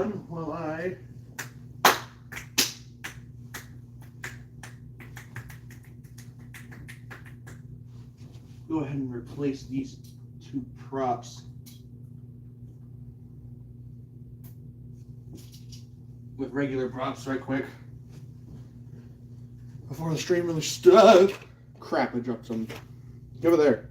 on while I go ahead and replace these two props with regular props right quick before the stream really starts. Crap, I dropped some. Get over there.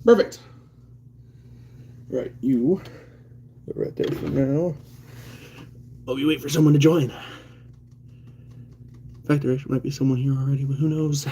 Perfect. Right, you go right there for now. While we wait for someone to join. In fact, there actually might be someone here already, but who knows?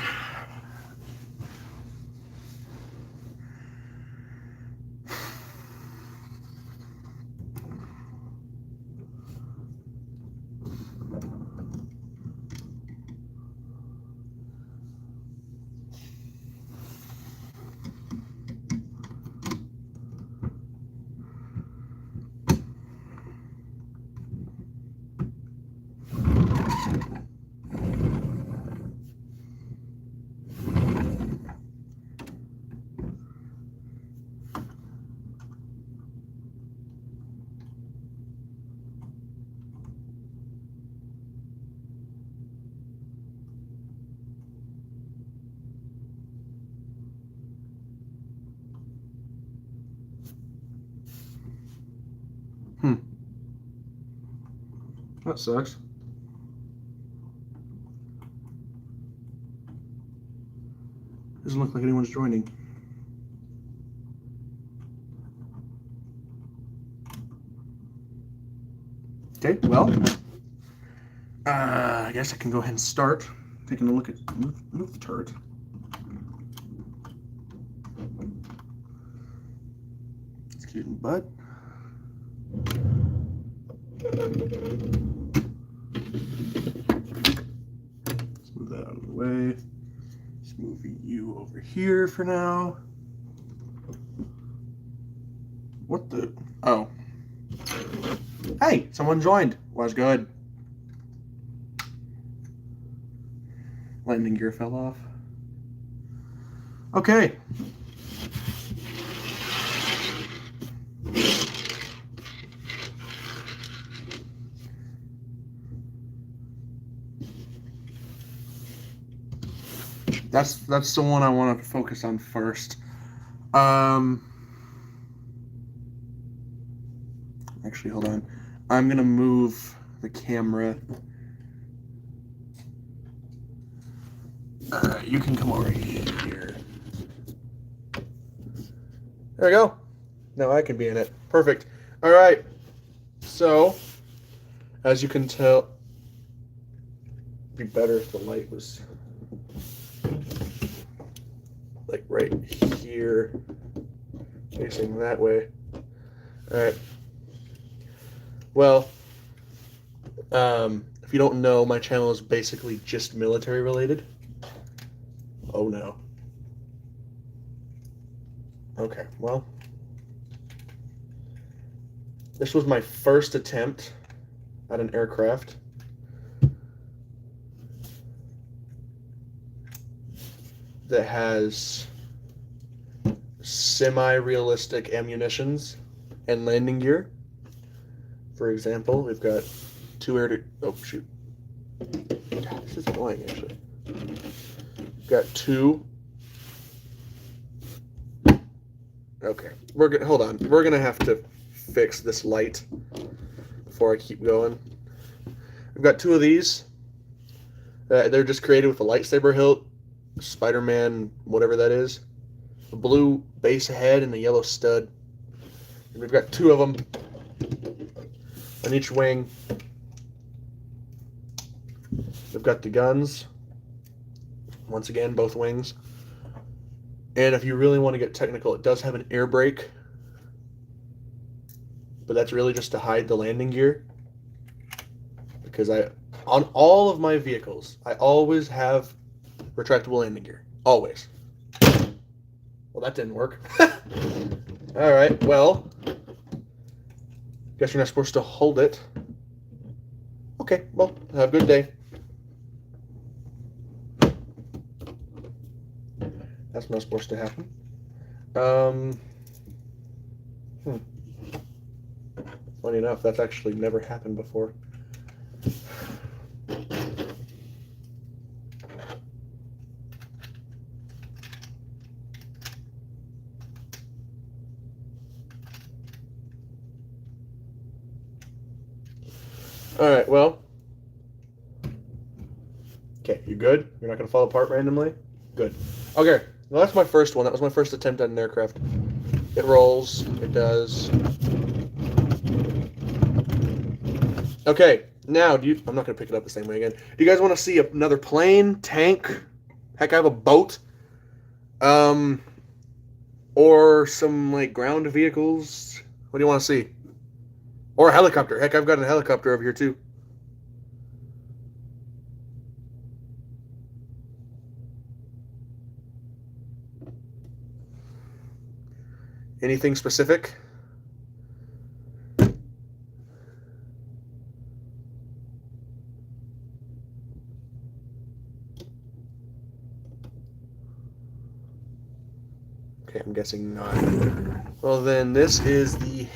That sucks. Doesn't look like anyone's joining. Okay, well, I guess I can go ahead and start taking a look at move the turret. It's cute and butt. Let's move that out of the way. Let's move you over here for now. What the? Oh. Hey, someone joined. Was good. Landing gear fell off. Okay. That's the one I want to focus on first. Actually, hold on. I'm gonna move the camera. You can come over here. There we go. Now I can be in it. Perfect. All right. So, as you can tell, it'd be better if the light was like right here, facing that way. All right. Well, if you don't know, my channel is basically just military related. Oh no. Okay, well, this was my first attempt at an aircraft. That has semi-realistic ammunitions and landing gear. For example, we've got two oh shoot. God, this is annoying actually. We've got two. Okay, hold on. We're gonna have to fix this light before I keep going. We've got two of these. They're just created with a lightsaber hilt. Spider-Man, whatever that is, a blue base head and a yellow stud, and we've got two of them on each wing. We've got the guns, once again, both wings, and if you really want to get technical, it does have an air brake, but that's really just to hide the landing gear, because on all of my vehicles, I always have retractable landing gear. Always. Well, that didn't work. All right. Well, Guess you're not supposed to hold it. Okay, well, have a good day. That's not supposed to happen. Funny enough, that's actually never happened before. Alright, well. Okay, you good? You're not going to fall apart randomly? Good. Okay, well, that's my first one. That was my first attempt at an aircraft. It rolls. It does. Okay, now, I'm not going to pick it up the same way again. Do you guys want to see another plane, tank? Heck, I have a boat. Or some, like, ground vehicles? What do you want to see? Or a helicopter. Heck, I've got a helicopter over here, too. Anything specific? Okay, I'm guessing not. Well, then this is the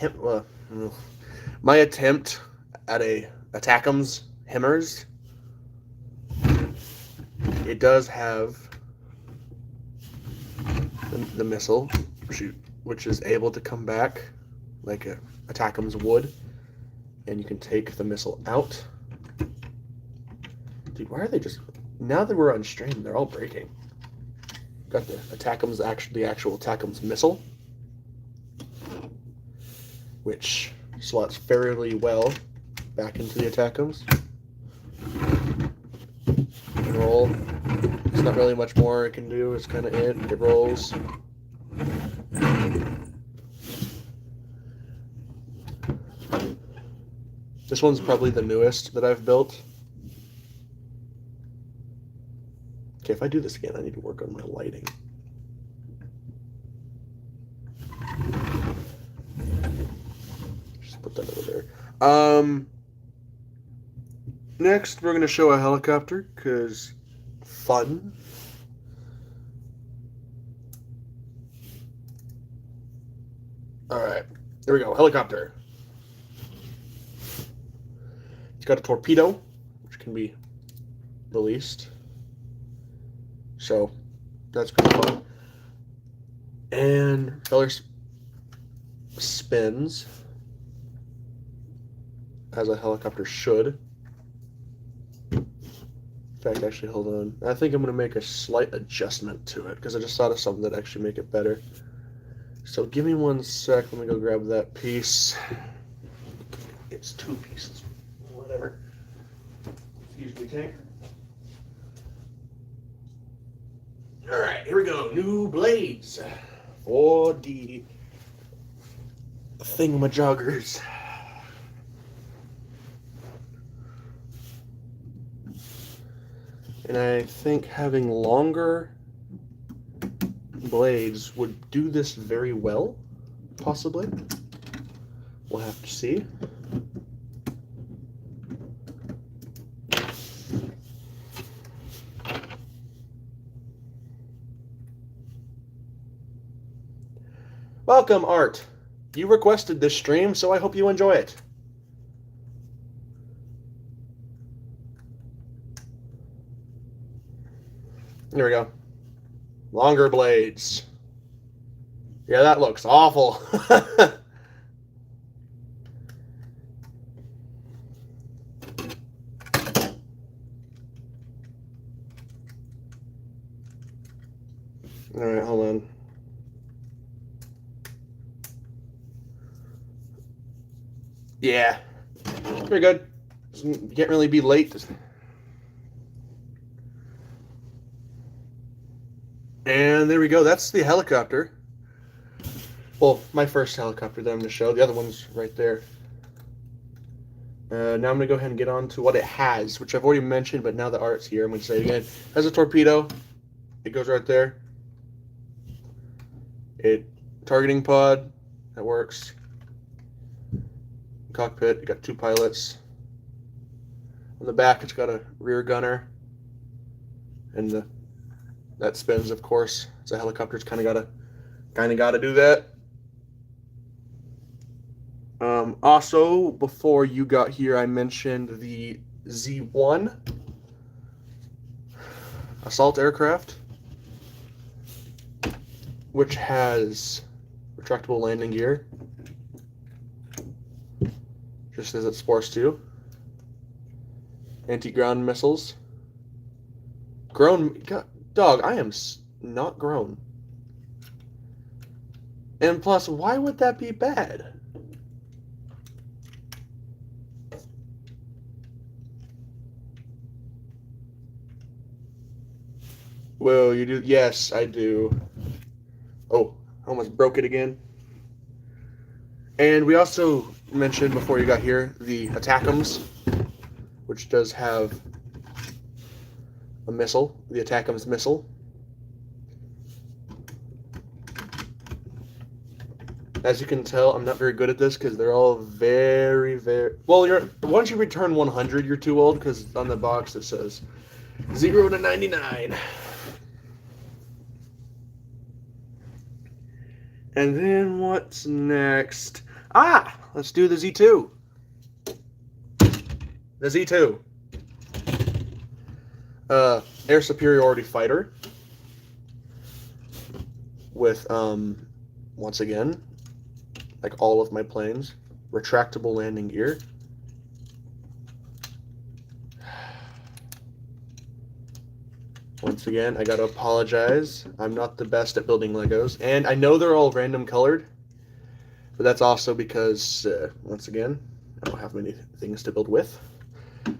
my attempt at a Attack'em's HIMARS. It does have the missile, which is able to come back like a Attack'em's would, and you can take the missile out. Dude, why are they just... Now that we're on stream, they're all breaking. Got the Attack'em's, the actual Attack'em's missile, which slots fairly well back into the Attack'em's. Roll. There's not really much more it can do. It's kind of it. It rolls. This one's probably the newest that I've built. Okay, if I do this again, I need to work on my lighting. Just put that over there. Next, we're going to show a helicopter, because fun. Alright, there we go, helicopter. It's got a torpedo, which can be released. So, that's pretty fun. And feller spins, as a helicopter should. In fact, actually, hold on. I think I'm going to make a slight adjustment to it, because I just thought of something that actually make it better. So give me 1 sec. Let me go grab that piece. It's 2 pieces. Whatever. Excuse me, tank. Alright, here we go. New blades for the thingamajoggers. And I think having longer blades would do this very well, possibly. We'll have to see. Welcome, Art. You requested this stream, so I hope you enjoy it. There we go. Longer blades. Yeah, that looks awful. Alright, hold on. Yeah. Very good. You can't really be late. And there we go. That's the helicopter. Well, my first helicopter that I'm going to show. The other one's right there. Now I'm going to go ahead and get on to what it has, which I've already mentioned, but now the Art's here, I'm going to say it again. It has a torpedo. It goes right there. Targeting pod. That works. cockpit. You got 2 pilots. On the back, it's got a rear gunner, and that spins, of course. It's a helicopter. It's kind of gotta do that. Also, before you got here, I mentioned the Z1 assault aircraft, which has retractable landing gear, just as it's supposed to. Anti-ground missiles. Grown... Dog, I am not grown. And plus, why would that be bad? Well, you do... Yes, I do. Oh, I almost broke it again. And we also mentioned before you got here the ATACMS, which does have a missile, the ATACMS missile. As you can tell, I'm not very good at this because they're all very, very... Well, once you return 100, you're too old because on the box it says 0 to 99. And then what's next? Let's do the Z2. The Z2. Air superiority fighter. With, once again, like all of my planes, retractable landing gear. Once again, I gotta apologize. I'm not the best at building Legos. And I know they're all random colored, but that's also because, once again, I don't have many things to build with.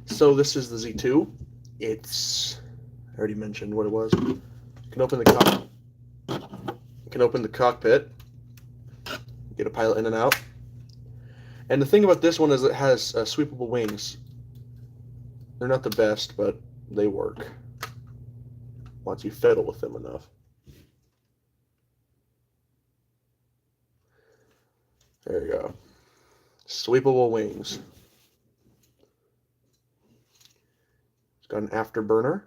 So this is the Z2. It's... I already mentioned what it was. You can open the cockpit. Get a pilot in and out. And the thing about this one is it has sweepable wings. They're not the best, but they work once you fiddle with them enough. There you go. Sweepable wings. It's got an afterburner.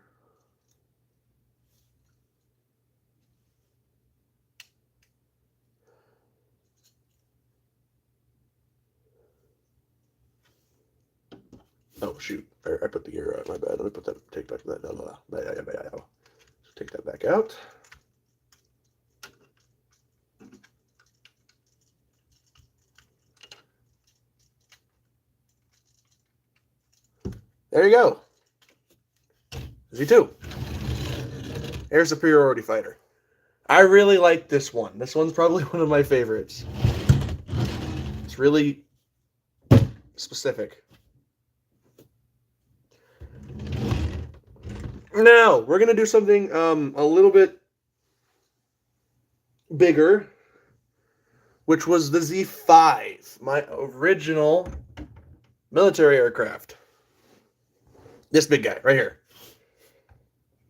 Oh shoot! I put the gear out. My bad. Let me put that. Take back that. Take that back out. There you go. Z2. Air superiority fighter. I really like this one. This one's probably one of my favorites. It's really specific. Now, we're going to do something a little bit bigger, which was the Z5, my original military aircraft. This big guy, right here.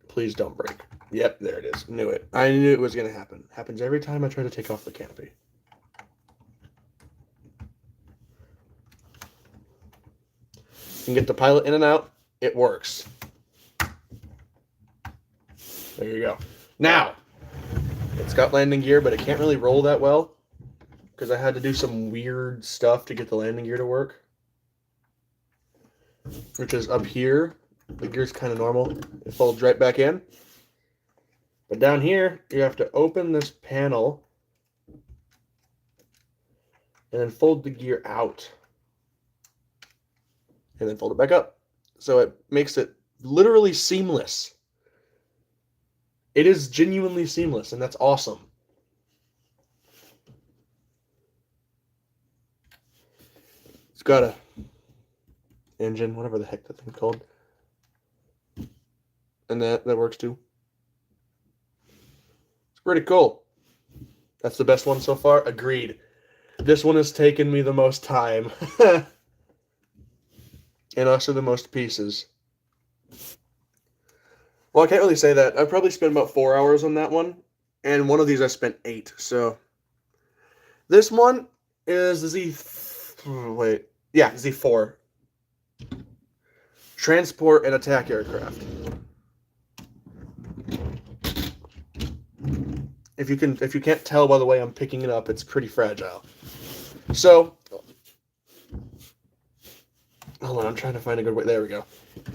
Please don't break. Yep, there it is. Knew it. I knew it was going to happen. Happens every time I try to take off the canopy. You can get the pilot in and out. It works. There you go. Now, it's got landing gear, but it can't really roll that well because I had to do some weird stuff to get the landing gear to work. Which is up here. The gear's kind of normal. It folds right back in. But down here, you have to open this panel and then fold the gear out. And then fold it back up. So it makes it literally seamless. It is genuinely seamless, and that's awesome. It's got a engine, whatever the heck that thing's called. And that works too. It's pretty cool. That's the best one so far. Agreed. This one has taken me the most time. And also the most pieces. Well, I can't really say that. I probably spent about 4 hours on that one. And one of these I spent 8. So this one is the Z... Wait. Yeah, Z4. Transport and attack aircraft. If you can't tell by the way I'm picking it up, it's pretty fragile. So, hold on, I'm trying to find a good way. There we go.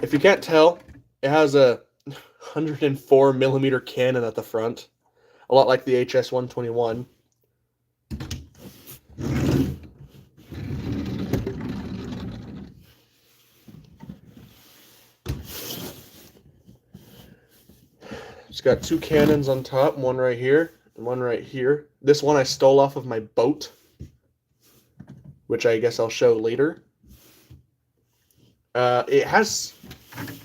If you can't tell, it has a 104 millimeter cannon at the front, a lot like the HS-121. It's got two cannons on top, one right here and one right here. This one I stole off of my boat, which I guess I'll show later. It has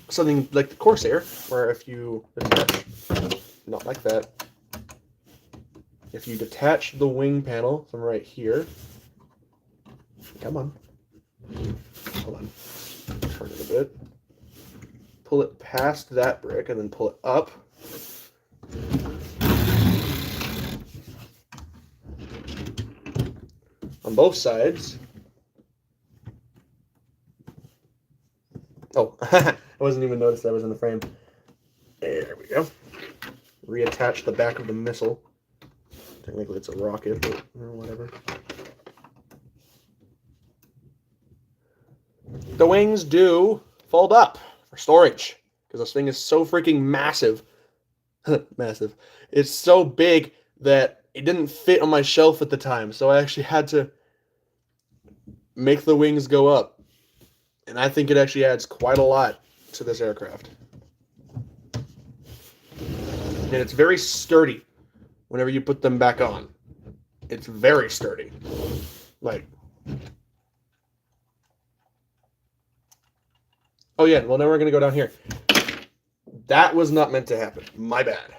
something like the Corsair, where if you detach, not like that, if you detach the wing panel from right here, come on, hold on, turn it a bit, pull it past that brick and then pull it up. On both sides. Oh, I wasn't even noticed that was in the frame. There we go. Reattach the back of the missile. Technically it's a rocket, but whatever. The wings do fold up for storage, because this thing is so freaking massive. Massive. It's so big that it didn't fit on my shelf at the time, so I actually had to make the wings go up. And I think it actually adds quite a lot to this aircraft. And it's very sturdy whenever you put them back on. It's very sturdy. Like, oh yeah, well now we're going to go down here. That was not meant to happen. My bad.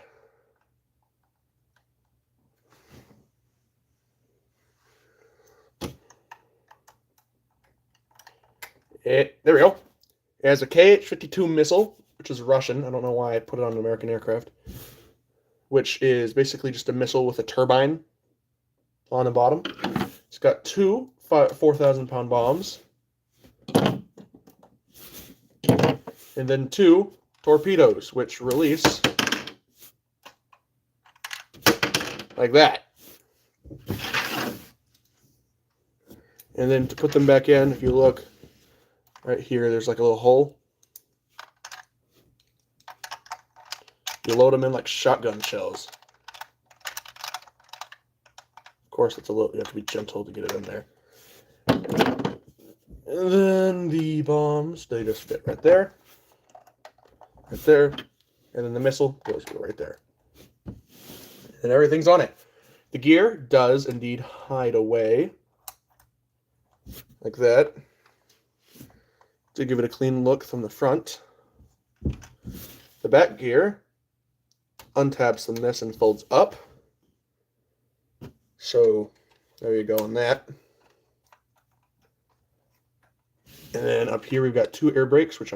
There we go. It has a KH-52 missile, which is Russian. I don't know why I put it on an American aircraft. Which is basically just a missile with a turbine on the bottom. It's got two 4,000-pound bombs. And then two torpedoes, which release like that. And then to put them back in, if you look right here, there's like a little hole. You load them in like shotgun shells. Of course, it's a little, you have to be gentle to get it in there. And then the bombs, they just fit right there. Right there. And then the missile goes right there. And everything's on it. The gear does indeed hide away. Like that. To give it a clean look from the front. The back gear untabs from this and folds up. So there you go on that. And then up here we've got two air brakes, which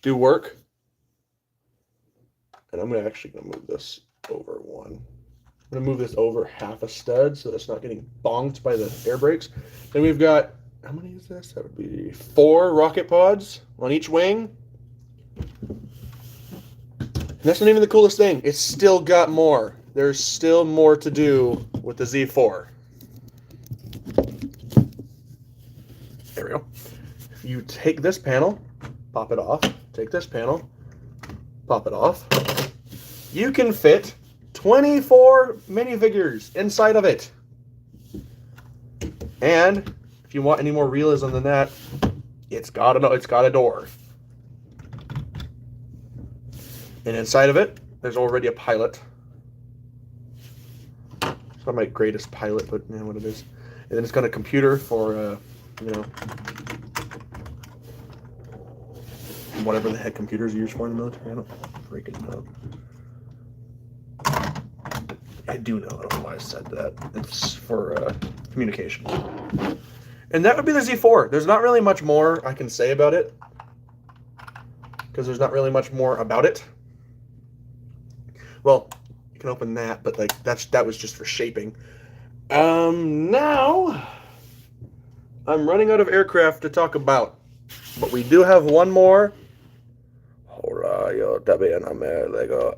do work. And I'm actually gonna move this over one. I'm gonna move this over half a stud so that it's not getting bonked by the air brakes. Then we've got, how many is this? That would be 4 rocket pods on each wing. And that's not even the coolest thing. It's still got more. There's still more to do with the Z4. There we go. If you take this panel, pop it off, take this panel, pop it off, you can fit 24 minifigures inside of it. And if you want any more realism than that, it's got a door. And inside of it, there's already a pilot. It's not my greatest pilot, but you know what it is. And then it's got a computer for, you know, whatever the heck computers are used for in the military. I don't freaking know. I do know. I don't know why I said that. It's for communication. And that would be the Z4. There's not really much more I can say about it, because there's not really much more about it. Well, you can open that, but like that was just for shaping. Now I'm running out of aircraft to talk about, but we do have one more. Hola, yo también ame Lego.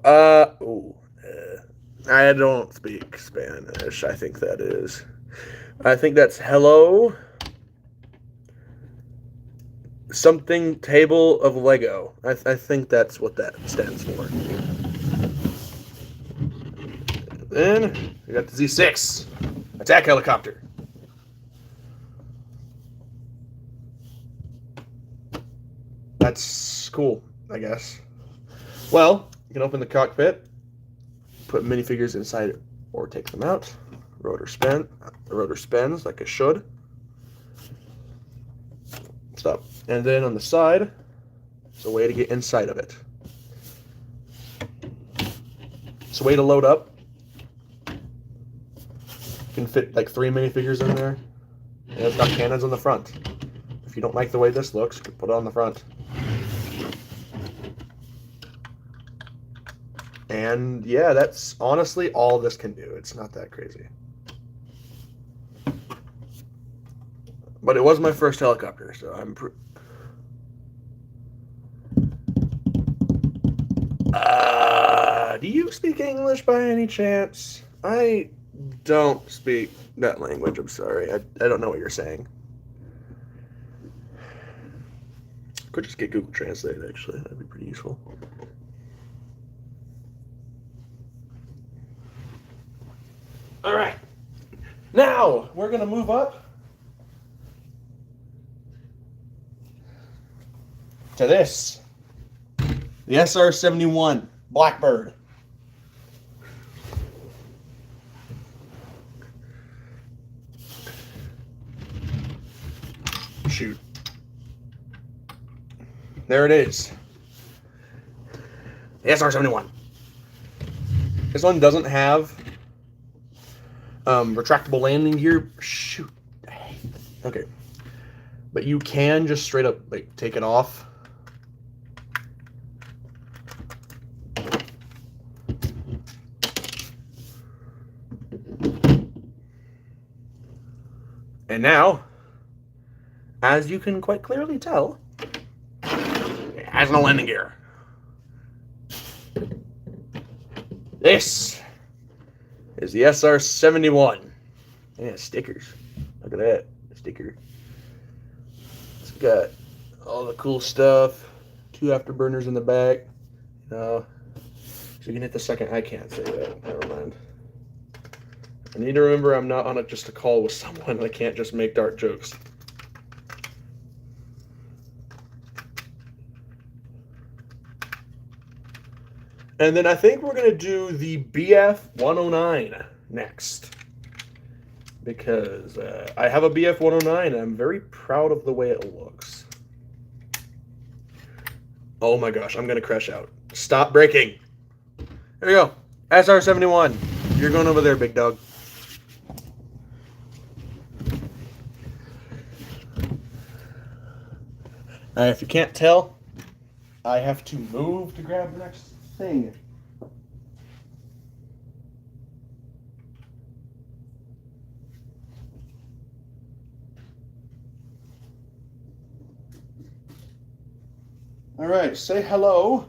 I don't speak Spanish. I think that is. I think that's hello. Something table of Lego. I think that's what that stands for. Then we got the Z6 attack helicopter. That's cool, I guess. Well, you can open the cockpit, put minifigures inside it, or take them out. The rotor spins like it should. Stop. And then on the side, there's a way to get inside of it. It's a way to load up. You can fit like 3 minifigures in there. And it's got cannons on the front. If you don't like the way this looks, you can put it on the front. And yeah, that's honestly all this can do. It's not that crazy. But it was my first helicopter, so I'm do you speak English by any chance? I don't speak that language, I'm sorry. I don't know what you're saying. Could just get Google Translate, actually. That'd be pretty useful. All right. Now, we're going to move up to this. The SR-71 Blackbird. Shoot. There it is. The SR-71. This one doesn't have retractable landing gear. Shoot. Okay. But you can just straight up like take it off. And now, as you can quite clearly tell, it has no landing gear. This is the SR-71. Yeah, stickers. Look at that sticker. It's got all the cool stuff. 2 afterburners in the back. So you can hit the second. I can't say that. Never mind. I need to remember I'm not on just a call with someone. I can't just make dark jokes. And then I think we're going to do the BF-109 next. Because I have a BF-109 and I'm very proud of the way it looks. Oh my gosh, I'm going to crash out. Stop braking. There we go. SR-71. You're going over there, big dog. If you can't tell, I have to move to grab the next thing. All right, say hello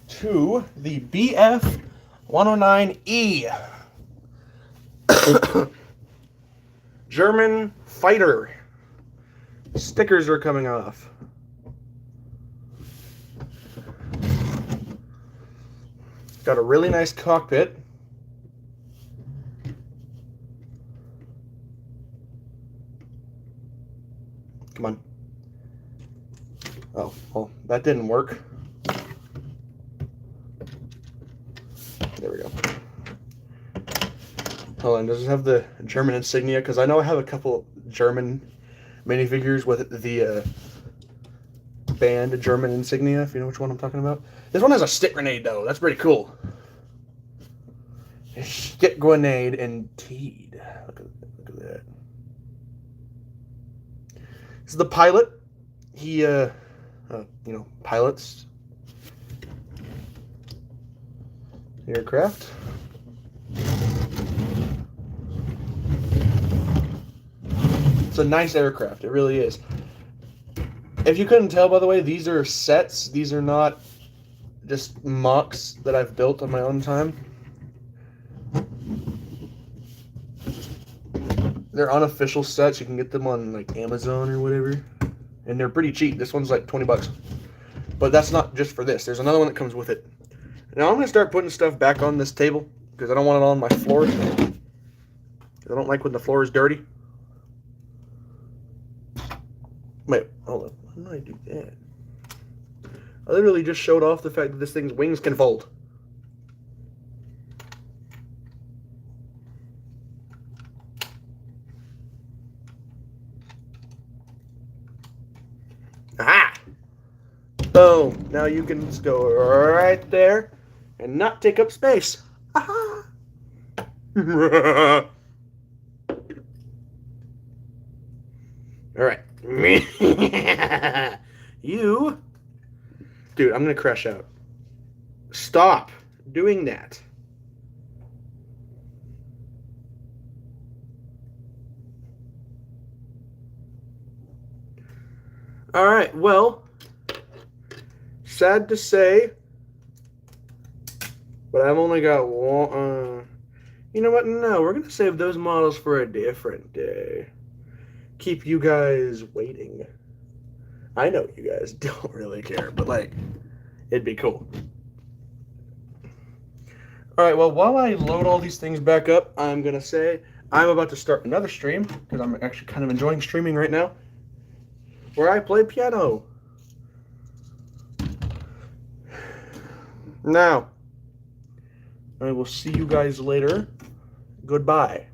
to the BF-109E. German fighter. Stickers are coming off. Got a really nice cockpit. Come on. Oh, well, that didn't work. There we go. Hold on, does it have the German insignia? Because I know I have a couple German minifigures with the band German insignia, if you know which one I'm talking about. This one has a stick grenade, though. That's pretty cool. Stick grenade indeed. Look at that. This is the pilot. He, pilots the aircraft. a nice aircraft. It really is. If you couldn't tell, by the way, these are sets. These are not just mocks that I've built on my own time. They're unofficial sets. You can get them on like Amazon or whatever, and they're pretty cheap. This one's like $20, but that's not just for this. There's another one that comes with it. Now I'm gonna start putting stuff back on this table because I don't want it on my floor. I don't like when the floor is dirty. Wait, hold on. Why did I do that? I literally just showed off the fact that this thing's wings can fold. Aha! Boom. Now you can just go right there and not take up space. Aha! All right. You... Dude, I'm going to crash out. Stop doing that. All right, well, sad to say, but I've only got one. You know what? No, we're going to save those models for a different day. Keep you guys waiting. I know you guys don't really care, but like, it'd be cool. All right, well, while I load all these things back up, I'm going to say I'm about to start another stream because I'm actually kind of enjoying streaming right now, where I play piano. Now, I will see you guys later. Goodbye.